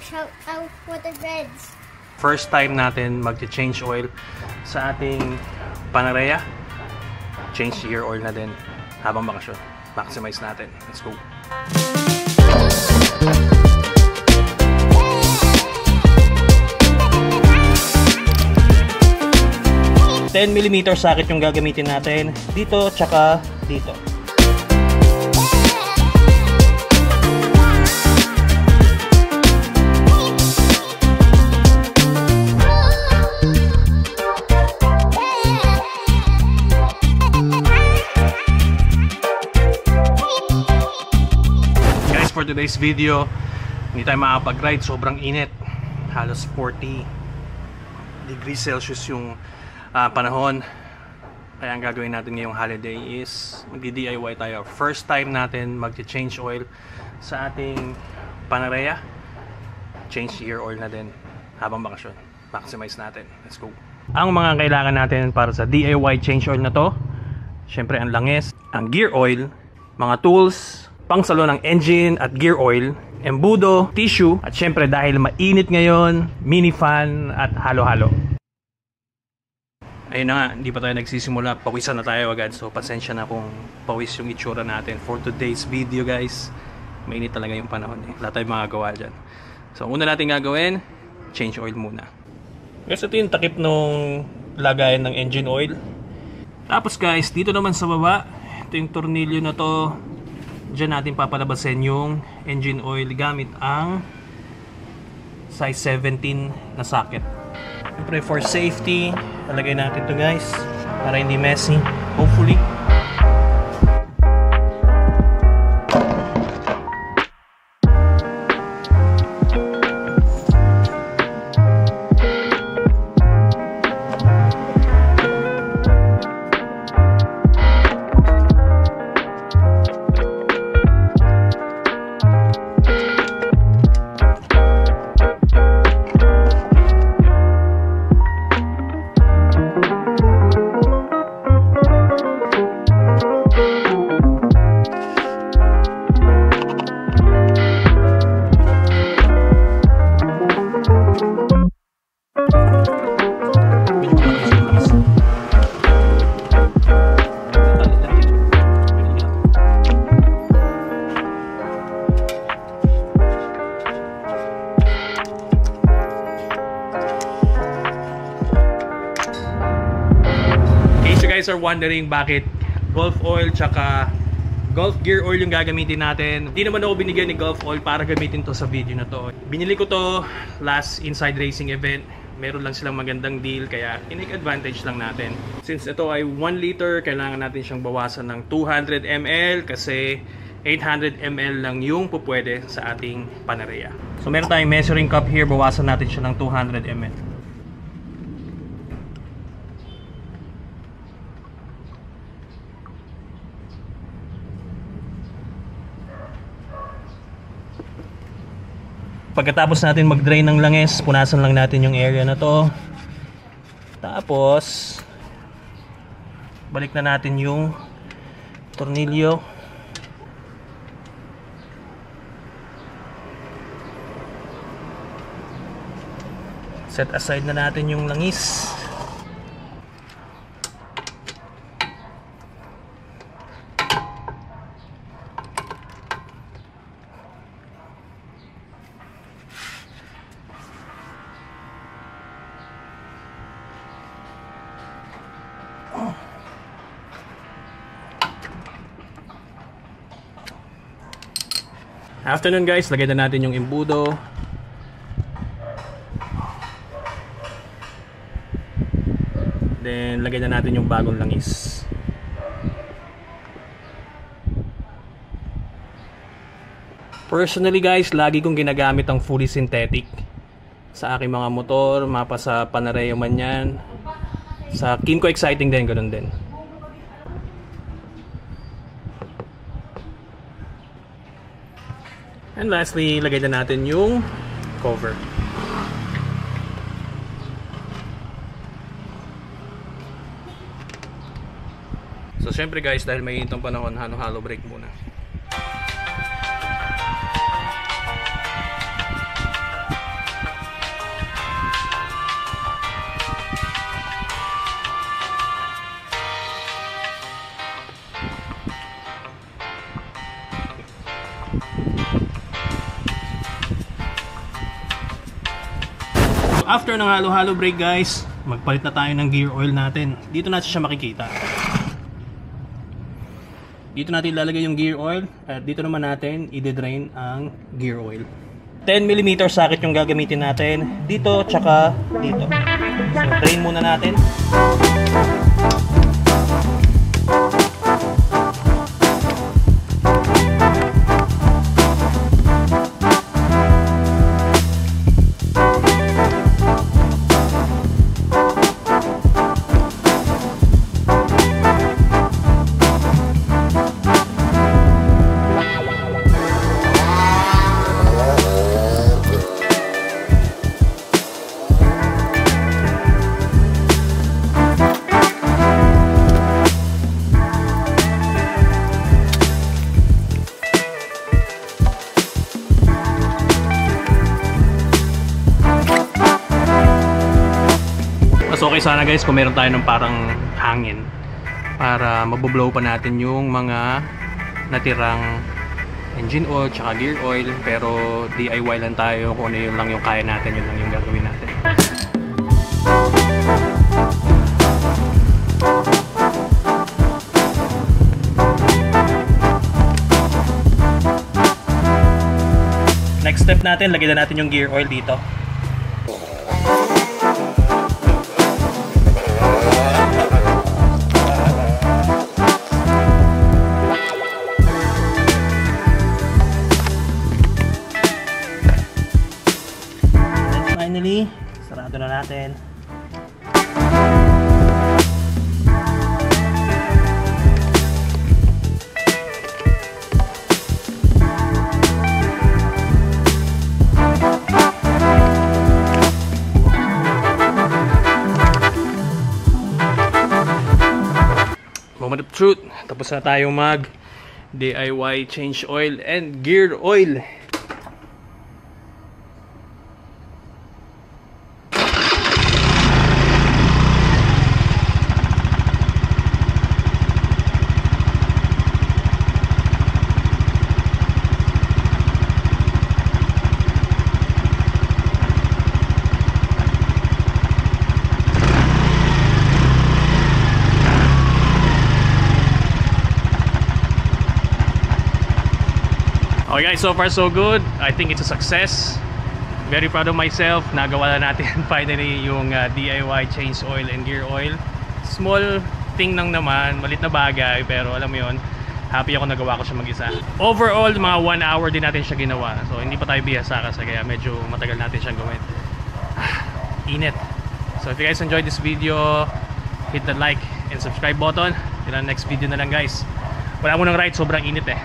shout out for the Reds. First time natin mag-change oil sa ating Panarea. Change gear oil na din habang bakasyon. Maximize natin. Let's go! 10mm socket yung gagamitin natin dito tsaka dito. Guys, for today's video, hindi tayo makapag-ride. Sobrang init. Halos 40 degrees Celsius yung panahon. Kaya ang gagawin natin ngayong holiday is magdi-DIY tayo. First time natin mag-change oil sa ating Panarea. Change gear oil na din habang bakasyon. Maximize natin. Let's go! Ang mga kailangan natin para sa DIY change oil na to, syempre ang langis, ang gear oil, mga tools, pangsalo ng engine at gear oil, embudo, tissue, at syempre dahil mainit ngayon, mini fan at halo-halo. Ayun na nga, hindi pa tayo nagsisimula, pawisan na tayo agad, so pasensya na kung pawis yung itsura natin for today's video guys. Mainit talaga yung panahon eh, wala tayong magagawa dyan. So una natin gagawin, change oil muna. Guys, ito yung takip nung lagayan ng engine oil. Tapos guys, dito naman sa baba, ito yung tornilyo na to. Diyan natin papalabasin yung engine oil gamit ang size 17 na socket. Siyempre for safety, talagay natin to guys para hindi messy, hopefully. Guys are wondering bakit Gulf oil tsaka Gulf gear oil yung gagamitin natin. Hindi naman ako binigyan ni Gulf oil para gamitin to sa video na to. Binili ko to last Inside Racing event. Meron lang silang magandang deal kaya in-take advantage lang natin. Since ito ay 1 liter, kailangan natin siyang bawasan ng 200 ml kasi 800 ml lang yung pupwede sa ating Panarea. So meron tayong measuring cup here, bawasan natin siya ng 200 ml. Pagkatapos natin mag-drain ng langis, punasan lang natin yung area na to. Tapos balik na natin yung tornilyo. Set aside na natin yung langis. After nun guys, lagay na natin yung embudo. Then lagay na natin yung bagong langis. Personally guys, lagi kong ginagamit ang fully synthetic sa aking mga motor, mapa sa Panarea man yan. Sa Kymco Exciting din, ganoon din. And lastly, lagay na natin yung cover. So syempre guys, dahil may itong panahon, halo-halo brake muna. After ng halo-halo break guys, magpalit na tayo ng gear oil natin. Dito natin siya makikita. Dito natin ilalagay yung gear oil at dito naman natin i-drain ang gear oil. 10mm socket yung gagamitin natin dito tsaka dito. So drain muna natin. Okay sana guys kung meron tayo ng parang hangin para maboblow pa natin yung mga natirang engine oil tsaka gear oil, pero DIY lang tayo. Kung ano yun lang yung kaya natin, yun lang yung gagawin natin. Next step natin, lagyan na natin yung gear oil dito. Finally, sarado na natin. Moment of truth. Tapos na tayo mag DIY change oil and gear oil. Okay guys, so far so good. I think it's a success. Very proud of myself. Nagawa na natin finally yung DIY change oil and gear oil. Small thing lang naman, malit na bagay, pero alam mo yun, happy ako nagawa ko siya mag-isa. Overall, mga 1 hour din natin siya ginawa. So hindi pa tayo bihasa kasi kaya medyo matagal natin siyang gawin. Init. So if you guys enjoyed this video, hit the like and subscribe button. Till next video na lang guys. Wala mo ng ride, sobrang init eh.